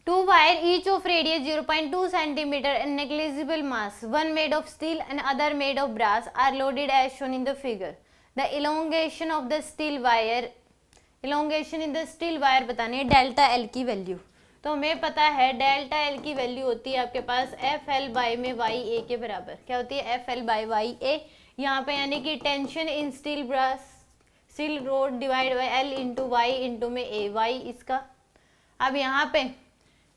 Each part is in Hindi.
Two wire each of radius 0.2 centimeter and negligible mass, one made of steel and other made of brass, are loaded as shown in the figure. The elongation of the steel wire, elongation in the steel wire बतानी है, डेल्टा एल की वैल्यू। तो हमें पता है डेल्टा एल की वैल्यू होती है आपके पास एफ एल बाई में वाई ए के बराबर। क्या होती है? F L by Y A. यहाँ पे यानी कि tension in steel brass steel rod divide by L into Y into में ए, वाई इसका। अब यहाँ पे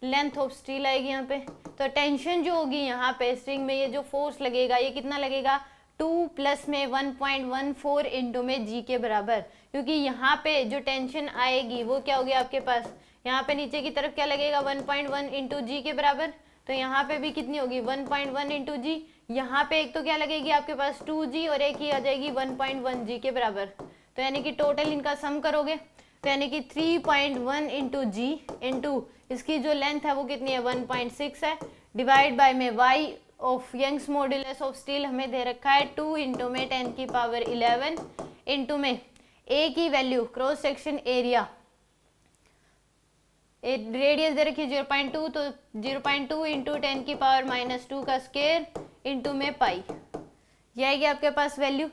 लेंथ ऑफ स्टील आएगी यहाँ पे, तो टेंशन जो होगी यहाँ पे स्ट्रिंग में, ये जो फोर्स लगेगा ये कितना लगेगा? 2 प्लस में 1.14 इंटू में जी के बराबर, क्योंकि यहाँ पे जो टेंशन आएगी वो क्या होगी आपके पास, यहाँ पे नीचे की तरफ क्या लगेगा? 1.1 इंटू जी के बराबर। तो यहाँ पे भी कितनी होगी? 1.1 इंटू जी। यहाँ पे एक तो क्या लगेगी आपके पास 2g और एक ही आ जाएगी 1.1 जी के बराबर। तो यानी कि टोटल इनका सम करोगे तो यानी कि 3.1 इंटू जी इंटू इसकी जो लेंथ है वो कितनी है? 1.6 है, डिवाइड बाय में y of Young's modulus of steel हमें दे रखा है 2 इंटू में 10 की पावर 11 इंटू में a की value cross section area, radius दे रखी 0.2, तो 0.2 इंटू 10 की पावर -2 का स्क्वायर इंटू में पाई, ये आएगी आपके पास वैल्यू।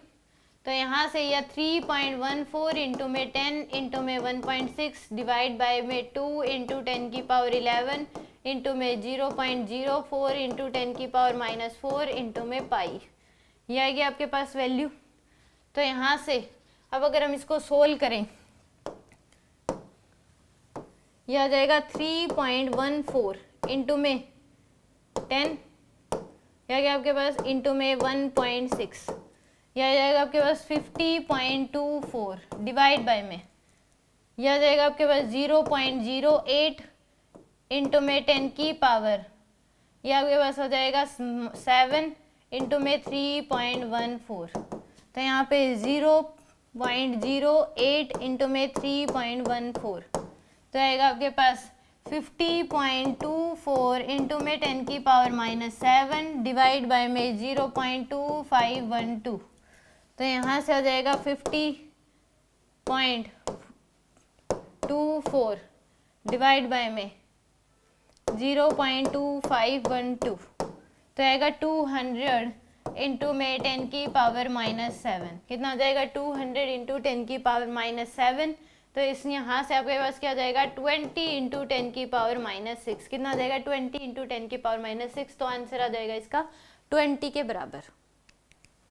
तो यहाँ से यह 3.14 इंटू में 10 इंटू में 1.6 डिवाइड बाय में 2 इंटू 10 की पावर 11 इंटू में 0.04 इंटू 10 की पावर -4 इंटू में पाई, ये आएगी आपके पास वैल्यू। तो यहाँ से अब अगर हम इसको सोल्व करें, यह आ जाएगा 3.14 इंटू में 10, यह आ गया आपके पास इंटू में 1.6, यह आ जाएगा आपके पास 50.24 डिवाइड बाय में, यह आ जाएगा आपके पास 0.08 इंटू में 10 की पावर, यह आपके पास हो जाएगा 7 इंटू में 3.14। तो यहाँ पे 0.08 इंटू में 3.14, तो आएगा आपके पास 50.24 इंटू में 10 की पावर -7 डिवाइड बाय में 0.2512। तो यहाँ से आ जाएगा 50.24 डिवाइड बाय में 0.2512, तो आएगा 200 इंटू में 10 की पावर -7। कितना आ जाएगा? 200 इंटू 10 की पावर -7। तो इस यहाँ से आपके पास क्या आ जाएगा? 20 इंटू 10 की पावर -6। कितना आ जाएगा? 20 इंटू 10 की पावर -6। तो आंसर आ जाएगा इसका 20 के बराबर।